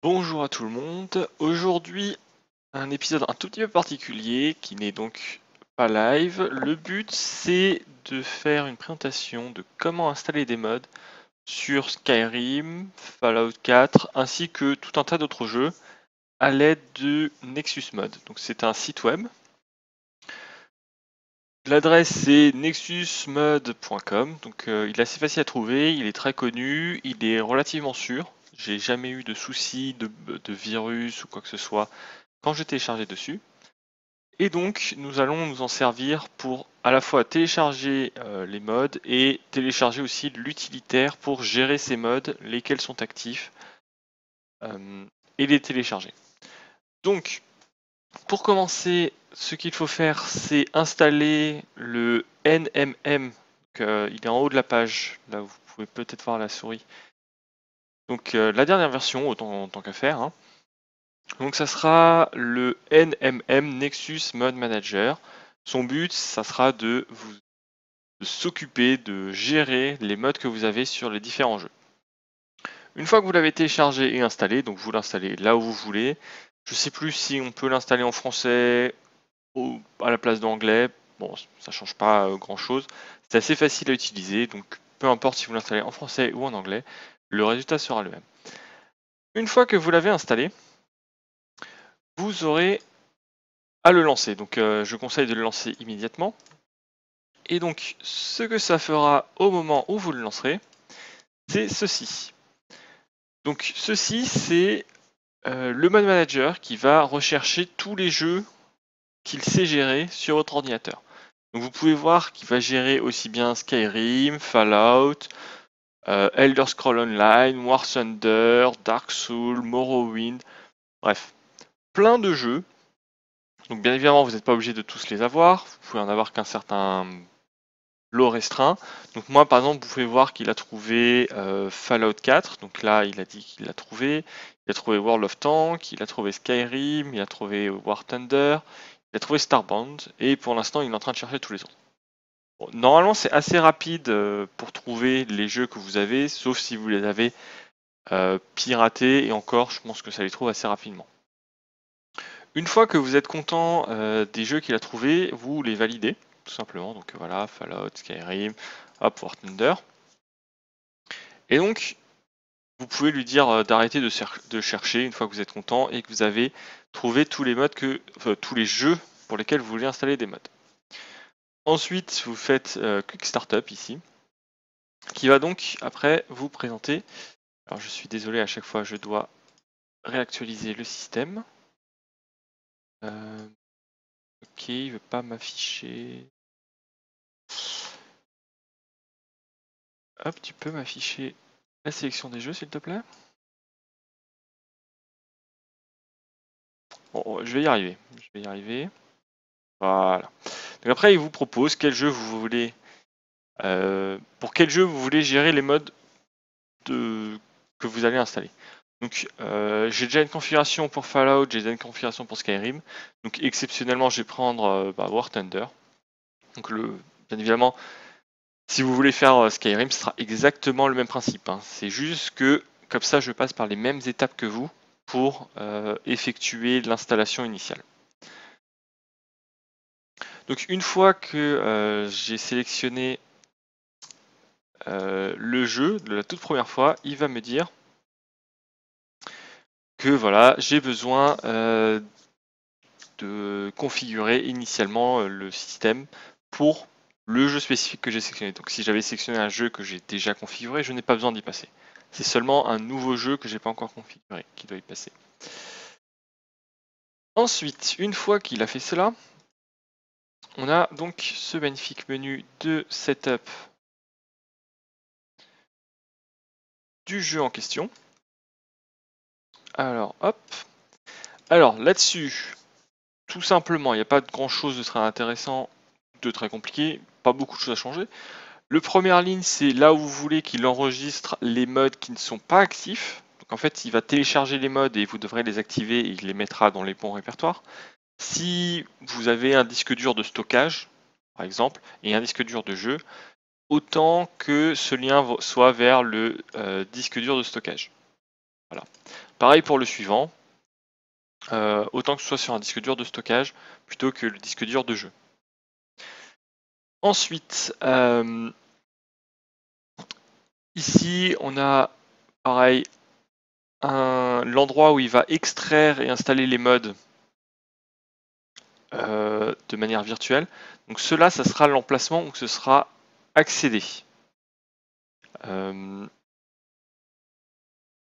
Bonjour à tout le monde. Aujourd'hui, un épisode un tout petit peu particulier qui n'est donc pas live. Le but, c'est de faire une présentation de comment installer des mods sur Skyrim, Fallout 4, ainsi que tout un tas d'autres jeux à l'aide de Nexus Mod. Donc c'est un site web. L'adresse c'est nexusmod.com, donc il est assez facile à trouver, il est très connu, il est relativement sûr. J'ai jamais eu de soucis de virus ou quoi que ce soit quand j'ai téléchargé dessus. Et donc nous allons nous en servir pour à la fois télécharger les mods et télécharger aussi l'utilitaire pour gérer ces mods, lesquels sont actifs, et les télécharger. Donc pour commencer, ce qu'il faut faire, c'est installer le NMM. Donc, il est en haut de la page. Là, vous pouvez peut-être voir la souris. Donc, la dernière version, autant qu'à faire. Hein. Donc, ça sera le NMM Nexus Mod Manager. Son but, ça sera de s'occuper, de gérer les mods que vous avez sur les différents jeux. Une fois que vous l'avez téléchargé et installé, donc vous l'installez là où vous voulez. Je ne sais plus si on peut l'installer en français à la place d'anglais. Bon, ça change pas grand chose. C'est assez facile à utiliser, donc peu importe si vous l'installez en français ou en anglais, le résultat sera le même. Une fois que vous l'avez installé, vous aurez à le lancer. Donc je conseille de le lancer immédiatement. Et donc ce que ça fera au moment où vous le lancerez, c'est ceci. Donc ceci, c'est le mode manager qui va rechercher tous les jeux qu'il sait gérer sur votre ordinateur. Donc vous pouvez voir qu'il va gérer aussi bien Skyrim, Fallout, Elder Scrolls Online, War Thunder, Dark Souls, Morrowind, bref, plein de jeux. Donc bien évidemment, vous n'êtes pas obligé de tous les avoir, vous pouvez en avoir qu'un certain lot restreint. Donc moi par exemple, vous pouvez voir qu'il a trouvé Fallout 4, donc là il a dit qu'il l'a trouvé. Il a trouvé World of Tanks, il a trouvé Skyrim, il a trouvé War Thunder, il a trouvé Starbound, et pour l'instant il est en train de chercher tous les autres. Bon, normalement c'est assez rapide pour trouver les jeux que vous avez, sauf si vous les avez piratés, et encore je pense que ça les trouve assez rapidement. Une fois que vous êtes content des jeux qu'il a trouvés, vous les validez, tout simplement. Donc voilà, Fallout, Skyrim, hop, War Thunder. Et donc, vous pouvez lui dire d'arrêter de chercher une fois que vous êtes content et que vous avez trouvé tous les modes tous les jeux pour lesquels vous voulez installer des mods. Ensuite, vous faites Quick Startup ici, qui va donc après vous présenter. Alors je suis désolé, à chaque fois je dois réactualiser le système. Ok, il veut pas m'afficher. Hop, tu peux m'afficher la sélection des jeux s'il te plaît? Bon, je vais y arriver. Voilà. Donc après, il vous propose quel jeu vous voulez. Pour quel jeu vous voulez gérer les modes que vous allez installer. Donc j'ai déjà une configuration pour Fallout, j'ai déjà une configuration pour Skyrim. Donc exceptionnellement, je vais prendre War Thunder. Donc bien évidemment, si vous voulez faire Skyrim, ce sera exactement le même principe. Hein. C'est juste que comme ça, je passe par les mêmes étapes que vous pour effectuer l'installation initiale. Donc une fois que j'ai sélectionné le jeu de la toute première fois, il va me dire que voilà, j'ai besoin de configurer initialement le système pour le jeu spécifique que j'ai sélectionné. Donc si j'avais sélectionné un jeu que j'ai déjà configuré, je n'ai pas besoin d'y passer. C'est seulement un nouveau jeu que j'ai pas encore configuré qui doit y passer. Ensuite, une fois qu'il a fait cela, on a donc ce magnifique menu de setup du jeu en question. Alors, hop. Alors, là-dessus, tout simplement, il n'y a pas de grand-chose de très intéressant, de très compliqué, pas beaucoup de choses à changer. Le première ligne, c'est là où vous voulez qu'il enregistre les modes qui ne sont pas actifs. Donc en fait, il va télécharger les modes et vous devrez les activer et il les mettra dans les bons répertoires. Si vous avez un disque dur de stockage, par exemple, et un disque dur de jeu, autant que ce lien soit vers le disque dur de stockage. Voilà. Pareil pour le suivant, autant que ce soit sur un disque dur de stockage plutôt que le disque dur de jeu. Ensuite, ici on a pareil l'endroit où il va extraire et installer les mods de manière virtuelle. Donc cela, ça sera l'emplacement où ce sera accédé.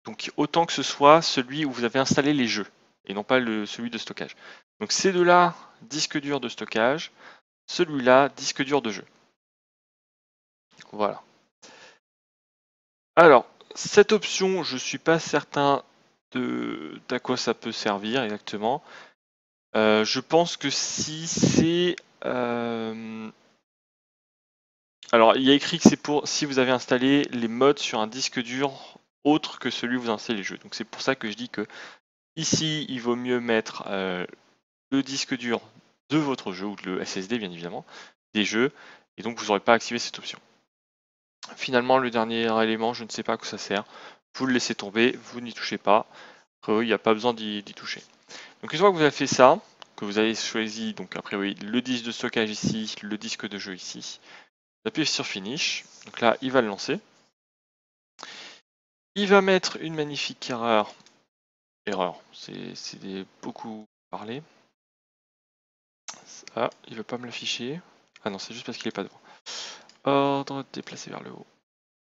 Donc autant que ce soit celui où vous avez installé les jeux et non pas celui de stockage. Donc ces deux-là, disque dur de stockage, celui-là, disque dur de jeu. Voilà. Alors, cette option, je ne suis pas certain d'à quoi ça peut servir exactement. Je pense que si c'est... Alors, il y a écrit que c'est pour si vous avez installé les mods sur un disque dur autre que celui où vous installez les jeux. Donc c'est pour ça que je dis que ici, il vaut mieux mettre le disque dur de votre jeu, ou le SSD bien évidemment, des jeux, et donc vous n'aurez pas activé cette option. Finalement, le dernier élément, je ne sais pas à quoi ça sert. Vous le laissez tomber, vous n'y touchez pas. Après, il n'y a pas besoin d'y toucher. Donc une fois que vous avez fait ça, que vous avez choisi, donc après oui, le disque de stockage ici, le disque de jeu ici, vous appuyez sur Finish. Donc là, il va le lancer. Il va mettre une magnifique erreur. C'est beaucoup parlé. Ah, il veut pas me l'afficher. Ah non, c'est juste parce qu'il est pas devant. Ordre déplacé vers le haut.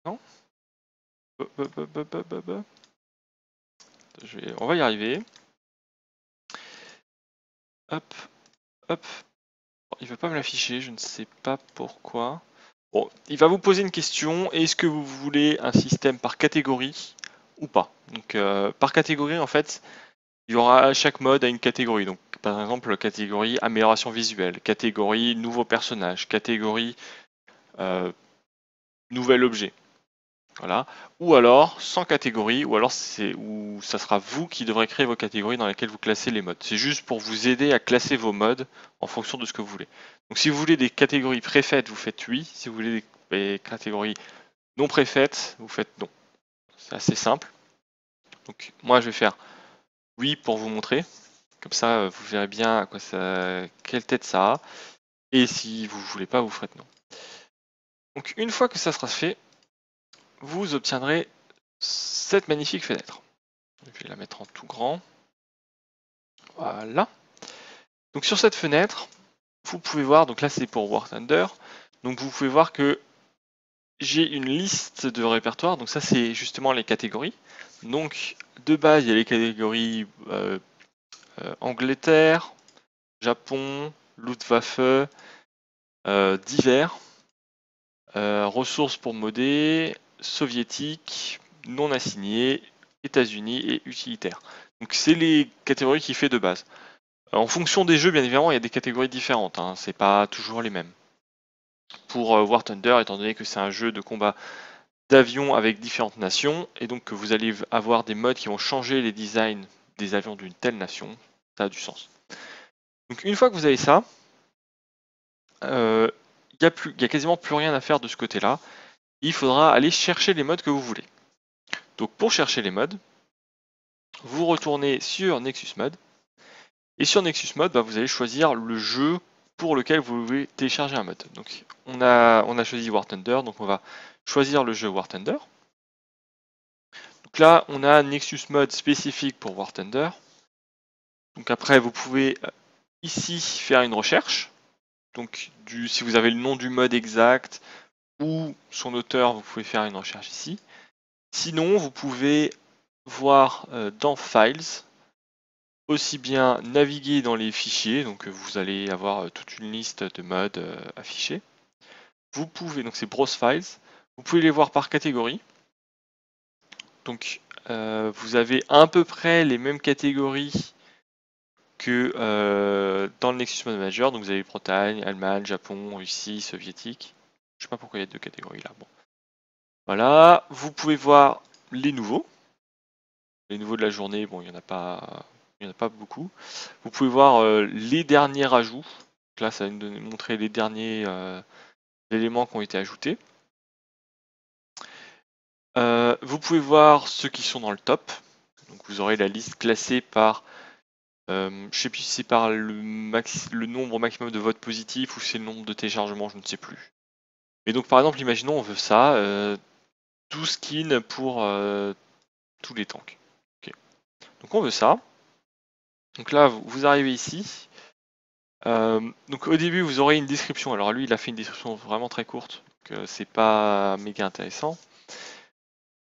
Non. On va y arriver. Hop, hop. Il veut pas me l'afficher, je ne sais pas pourquoi. Bon, il va vous poser une question. Est-ce que vous voulez un système par catégorie ou pas? Donc par catégorie, en fait, il y aura chaque mode à une catégorie. Donc par exemple, catégorie amélioration visuelle, catégorie nouveau personnage, catégorie nouvel objet. Voilà. Ou alors sans catégorie, ou alors ça sera vous qui devrez créer vos catégories dans lesquelles vous classez les modes. C'est juste pour vous aider à classer vos modes en fonction de ce que vous voulez. Donc si vous voulez des catégories préfaites, vous faites oui. Si vous voulez des catégories non préfaites, vous faites non. C'est assez simple. Donc moi je vais faire oui pour vous montrer. Comme ça vous verrez bien à quoi quelle tête ça a. Et si vous voulez pas, vous ferez non. Donc une fois que ça sera fait, vous obtiendrez cette magnifique fenêtre. Je vais la mettre en tout grand. Voilà. Donc sur cette fenêtre, vous pouvez voir, donc là c'est pour War Thunder, donc vous pouvez voir que j'ai une liste de répertoires, donc ça c'est justement les catégories. Donc de base il y a les catégories Angleterre, Japon, Luftwaffe, divers, ressources pour modder, soviétique, non assigné, États-Unis et utilitaire. Donc c'est les catégories qu'il fait de base. En fonction des jeux, bien évidemment, il y a des catégories différentes, hein, c'est pas toujours les mêmes. Pour War Thunder, étant donné que c'est un jeu de combat d'avions avec différentes nations, et donc que vous allez avoir des modes qui vont changer les designs des avions d'une telle nation, ça a du sens. Donc une fois que vous avez ça, il n'y a quasiment plus rien à faire de ce côté-là. Il faudra aller chercher les modes que vous voulez. Donc pour chercher les modes, vous retournez sur Nexus Mode, et sur Nexus Mode, vous allez choisir le jeu pour lequel vous voulez télécharger un mode. Donc on a choisi War Thunder, donc on va choisir le jeu War Thunder. Donc là, on a un Nexus Mode spécifique pour War Thunder. Donc après, vous pouvez ici faire une recherche. Donc si vous avez le nom du mode exact ou son auteur, vous pouvez faire une recherche ici. Sinon, vous pouvez voir dans Files, aussi bien naviguer dans les fichiers, donc vous allez avoir toute une liste de modes affichés. Vous pouvez, donc c'est Browse Files, vous pouvez les voir par catégorie. Donc vous avez à peu près les mêmes catégories que dans le Nexus Mode Manager. Donc vous avez Bretagne, Allemagne, Japon, Russie, Soviétique. Je sais pas pourquoi il y a deux catégories là. Bon. Voilà, vous pouvez voir les nouveaux. Les nouveaux de la journée, bon, il n'y en a pas beaucoup. Vous pouvez voir les derniers ajouts. Donc là, ça va nous montrer les derniers éléments qui ont été ajoutés. Vous pouvez voir ceux qui sont dans le top. Donc vous aurez la liste classée par, je sais plus si c'est par le nombre maximum de votes positifs ou c'est le nombre de téléchargements, je ne sais plus. Mais donc par exemple, imaginons on veut ça, 12 skins pour tous les tanks. Ok. Donc on veut ça. Donc là, vous arrivez ici. Donc au début, vous aurez une description. Alors lui, il a fait une description vraiment très courte, donc c'est pas méga intéressant.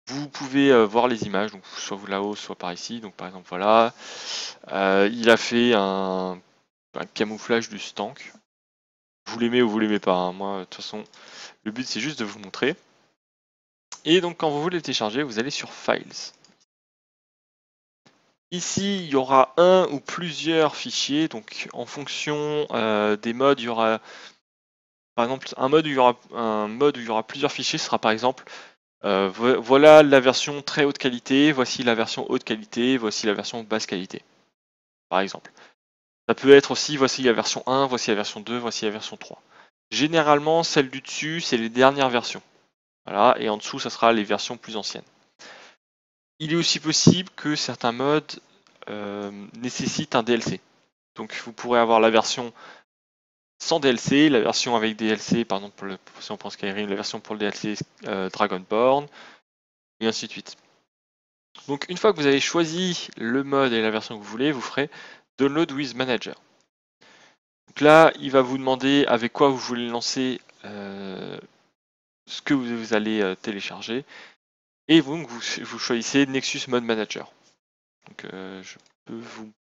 Vous pouvez voir les images, donc soit vous là-haut, soit par ici. Donc par exemple, voilà, il a fait un camouflage du tank. Vous l'aimez ou vous l'aimez pas, hein. Moi, de toute façon, le but c'est juste de vous montrer. Et donc quand vous voulez le télécharger, vous allez sur Files. Ici, il y aura un ou plusieurs fichiers, donc en fonction des modes, il y aura par exemple un mode où il y aura plusieurs fichiers, ce sera par exemple voilà la version très haute qualité, voici la version haute qualité, voici la version basse qualité, par exemple. Ça peut être aussi voici la version 1, voici la version 2, voici la version 3. Généralement, celle du dessus, c'est les dernières versions. Voilà, et en dessous, ça sera les versions plus anciennes. Il est aussi possible que certains modes nécessitent un DLC. Donc vous pourrez avoir la version sans DLC, la version avec DLC, par exemple si on pense Skyrim, la version pour le DLC Dragonborn, et ainsi de suite. Donc une fois que vous avez choisi le mode et la version que vous voulez, vous ferez Download with Manager. Donc là, il va vous demander avec quoi vous voulez lancer ce que vous allez télécharger, et donc vous choisissez Nexus Mode Manager. Donc je peux vous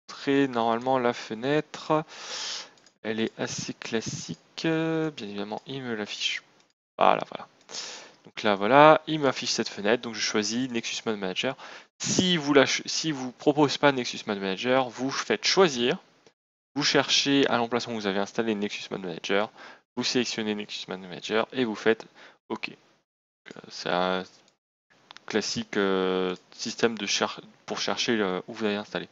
montrer normalement la fenêtre. Elle est assez classique. Bien évidemment, il me l'affiche. Voilà. Donc là, voilà, il m'affiche cette fenêtre. Donc je choisis Nexus Mode Manager. Si vous propose pas Nexus Mode Manager, vous faites choisir. Vous cherchez à l'emplacement où vous avez installé Nexus Mode Manager. Vous sélectionnez Nexus Mode Manager et vous faites OK. C'est un classique système pour chercher où vous avez installé.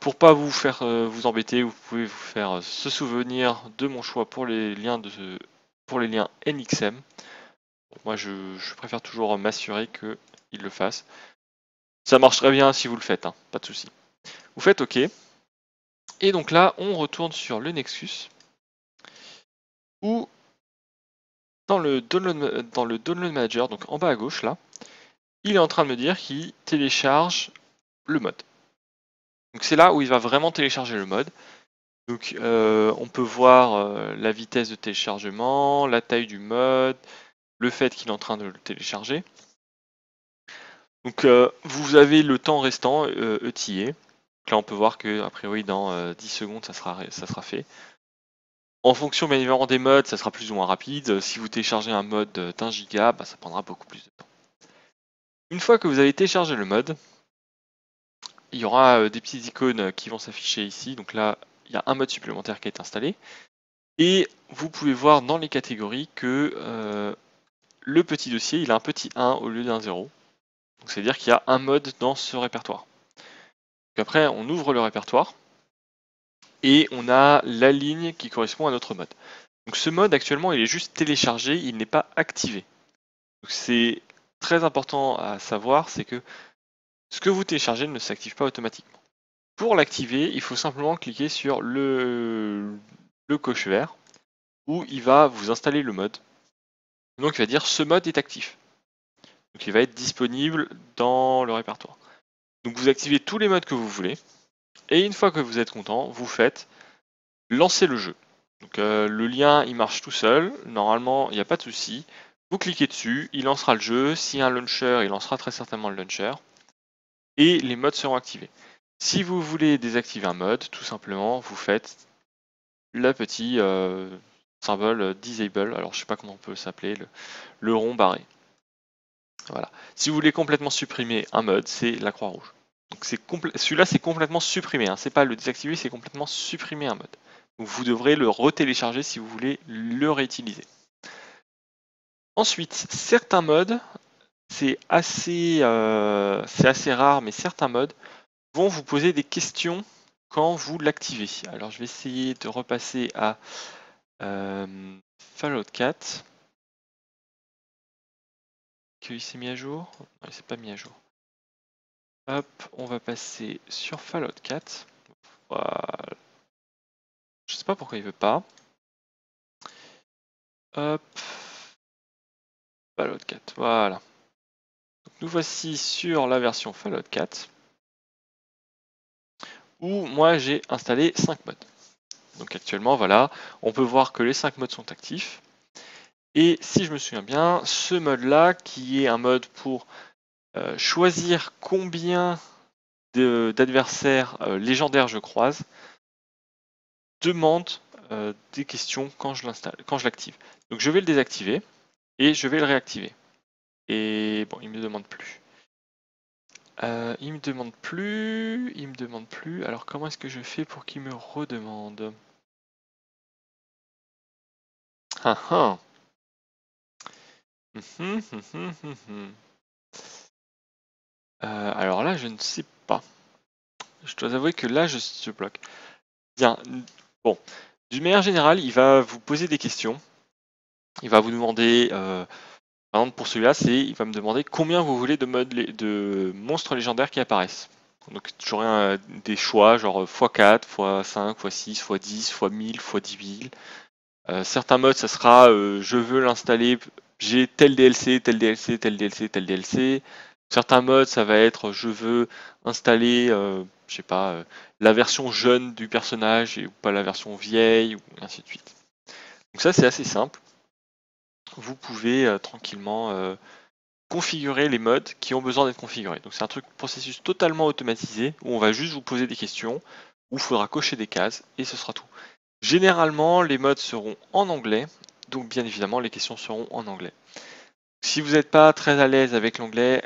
Pour pas vous faire vous embêter, vous pouvez vous faire se souvenir de mon choix pour les liens NXM. Moi, je préfère toujours m'assurer qu'il le fasse. Ça marche très bien si vous le faites, hein, pas de souci. Vous faites OK. Et donc là, on retourne sur le Nexus. Ou dans le Download Manager, donc en bas à gauche là, il est en train de me dire qu'il télécharge le mode. Donc c'est là où il va vraiment télécharger le mode. Donc on peut voir la vitesse de téléchargement, la taille du mode, le fait qu'il est en train de le télécharger. Donc vous avez le temps restant ETA. Donc là on peut voir que a priori dans 10 secondes ça sera fait. En fonction bien évidemment des modes, ça sera plus ou moins rapide. Si vous téléchargez un mode d'1 giga, ça prendra beaucoup plus de temps. Une fois que vous avez téléchargé le mode, il y aura des petites icônes qui vont s'afficher ici. Donc là, il y a un mode supplémentaire qui est installé. Et vous pouvez voir dans les catégories que le petit dossier, il a un petit 1 au lieu d'un 0. Donc c'est-à-dire qu'il y a un mode dans ce répertoire. Donc après, on ouvre le répertoire et on a la ligne qui correspond à notre mode. Donc ce mode actuellement, il est juste téléchargé, il n'est pas activé. Donc c'est très important à savoir, c'est que ce que vous téléchargez ne s'active pas automatiquement. Pour l'activer, il faut simplement cliquer sur le coche vert où il va vous installer le mode. Donc il va dire ce mode est actif. Donc il va être disponible dans le répertoire. Donc vous activez tous les modes que vous voulez. Et une fois que vous êtes content, vous faites lancer le jeu. Donc le lien il marche tout seul. Normalement il n'y a pas de souci. Vous cliquez dessus, il lancera le jeu. S'il y a un launcher, il lancera très certainement le launcher. Et les modes seront activés. Si vous voulez désactiver un mode, tout simplement, vous faites le petit symbole disable. Alors je sais pas comment on peut s'appeler, le rond barré. Voilà. Si vous voulez complètement supprimer un mode, c'est la croix rouge. Donc celui-là c'est complètement supprimé, hein. C'est pas le désactiver, c'est complètement supprimer un mode. Donc vous devrez le retélécharger si vous voulez le réutiliser. Ensuite, certains modes, c'est assez rare, mais certains modes vont vous poser des questions quand vous l'activez. Alors je vais essayer de repasser à Fallout 4. Qu'il s'est mis à jour? Non, il s'est pas mis à jour. Hop, on va passer sur Fallout 4. Voilà. Je sais pas pourquoi il veut pas. Hop, Fallout 4, voilà. Donc, nous voici sur la version Fallout 4 où moi j'ai installé 5 modes. Donc actuellement, voilà, on peut voir que les 5 modes sont actifs. Et si je me souviens bien, ce mode-là, qui est un mode pour choisir combien d'adversaires légendaires je croise, demande des questions quand je l'installe, quand je l'active. Donc je vais le désactiver et je vais le réactiver. Et bon, il me demande plus. Il me demande plus, il me demande plus. Alors comment est-ce que je fais pour qu'il me redemande? Ah ah. Alors là, je ne sais pas. Je dois avouer que là, je bloque. Bien, bon. D'une manière générale, il va vous poser des questions. Il va vous demander, par exemple pour celui-là, il va me demander combien vous voulez de monstres légendaires qui apparaissent. Donc j'aurai des choix, genre x4, x5, x6, x10, x1000, x10 000. Certains modes, ça sera je veux l'installer, j'ai tel DLC, tel DLC, tel DLC, tel DLC. Certains modes, ça va être je veux installer, je sais pas, la version jeune du personnage et pas la version vieille, ou ainsi de suite. Donc ça, c'est assez simple. Vous pouvez tranquillement configurer les modes qui ont besoin d'être configurés. Donc c'est un processus totalement automatisé où on va juste vous poser des questions, où il faudra cocher des cases et ce sera tout. Généralement, les modes seront en anglais, donc bien évidemment, les questions seront en anglais. Si vous n'êtes pas très à l'aise avec l'anglais,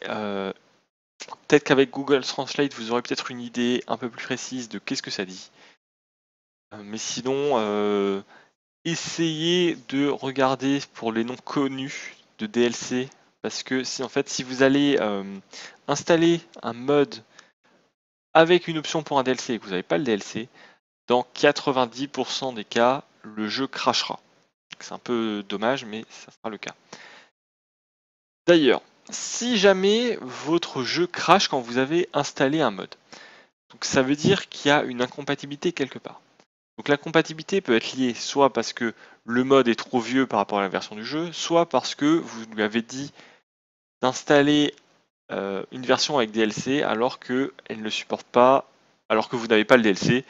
peut-être qu'avec Google Translate, vous aurez peut-être une idée un peu plus précise de qu'est-ce que ça dit. Mais sinon, essayez de regarder pour les noms connus de DLC, parce que si vous allez installer un mode avec une option pour un DLC et que vous n'avez pas le DLC, dans 90% des cas, le jeu crashera. C'est un peu dommage, mais ça sera le cas. D'ailleurs, si jamais votre jeu crash quand vous avez installé un mode, donc ça veut dire qu'il y a une incompatibilité quelque part. Donc la compatibilité peut être liée soit parce que le mode est trop vieux par rapport à la version du jeu, soit parce que vous lui avez dit d'installer une version avec DLC alors qu'elle ne le supporte pas, alors que vous n'avez pas le DLC,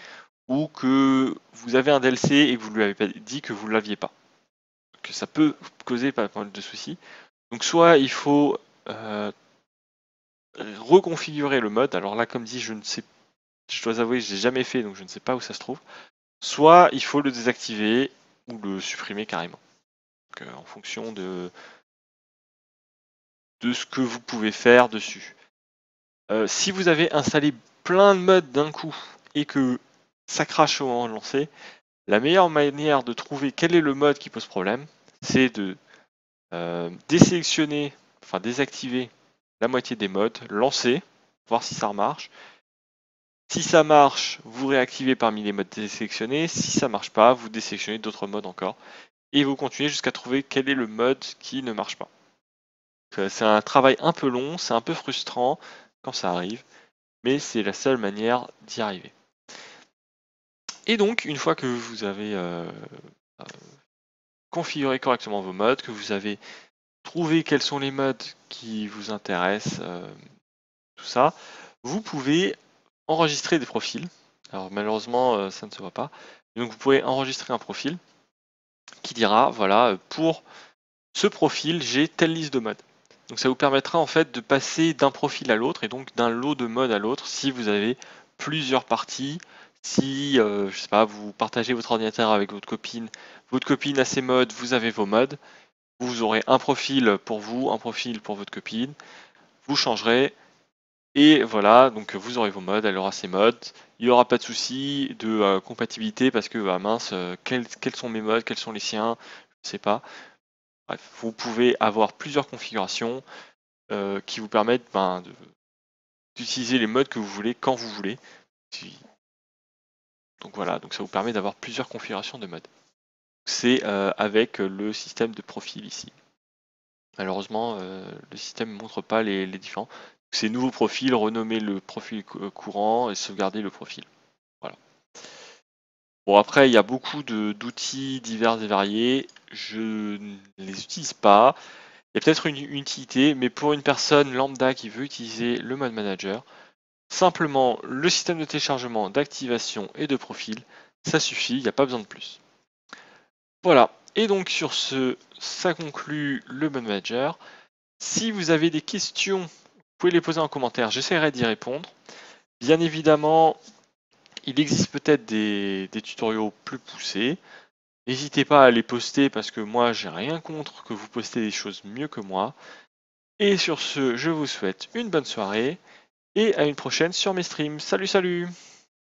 ou que vous avez un DLC et que vous lui avez pas dit que vous ne l'aviez pas. Donc ça peut causer pas mal de soucis. Donc soit il faut reconfigurer le mode, alors là comme dit je ne sais, je dois avouer je n'ai jamais fait donc je ne sais pas où ça se trouve, soit il faut le désactiver ou le supprimer carrément. Donc, en fonction de ce que vous pouvez faire dessus. Si vous avez installé plein de modes d'un coup et que ça crache au moment de lancer, la meilleure manière de trouver quel est le mode qui pose problème, c'est de désélectionner, enfin désactiver la moitié des modes, lancer, voir si ça marche. Si ça marche, vous réactivez parmi les modes désélectionnés. Si ça marche pas, vous désélectionnez d'autres modes encore. Et vous continuez jusqu'à trouver quel est le mode qui ne marche pas. C'est un travail un peu long, c'est un peu frustrant quand ça arrive, mais c'est la seule manière d'y arriver. Et donc, une fois que vous avez configuré correctement vos modes, que vous avez trouvé quels sont les modes qui vous intéressent, tout ça, vous pouvez enregistrer des profils. Alors malheureusement, ça ne se voit pas. Donc vous pouvez enregistrer un profil qui dira, voilà, pour ce profil, j'ai telle liste de modes. Donc ça vous permettra en fait de passer d'un profil à l'autre et donc d'un lot de modes à l'autre si vous avez plusieurs parties. Si, je sais pas, vous partagez votre ordinateur avec votre copine a ses modes, vous avez vos modes. Vous aurez un profil pour vous, un profil pour votre copine. Vous changerez et voilà, donc vous aurez vos modes, elle aura ses modes. Il n'y aura pas de souci de compatibilité parce que mince, quels sont mes modes, quels sont les siens, je ne sais pas. Bref, vous pouvez avoir plusieurs configurations qui vous permettent d'utiliser les modes que vous voulez quand vous voulez. Donc voilà, donc ça vous permet d'avoir plusieurs configurations de modes. C'est avec le système de profil ici. Malheureusement, le système ne montre pas les différents. C'est nouveau profil, renommer le profil courant et sauvegarder le profil. Voilà. Bon, après, il y a beaucoup d'outils divers et variés. Je ne les utilise pas. Il y a peut-être une utilité, mais pour une personne lambda qui veut utiliser le mode manager, simplement le système de téléchargement, d'activation et de profil, ça suffit, il n'y a pas besoin de plus. Voilà. Et donc sur ce, ça conclut le mode manager. Si vous avez des questions, vous pouvez les poser en commentaire, j'essaierai d'y répondre. Bien évidemment, il existe peut-être des tutoriaux plus poussés. N'hésitez pas à les poster parce que moi, j'ai rien contre que vous postez des choses mieux que moi. Et sur ce, je vous souhaite une bonne soirée et à une prochaine sur mes streams. Salut, salut!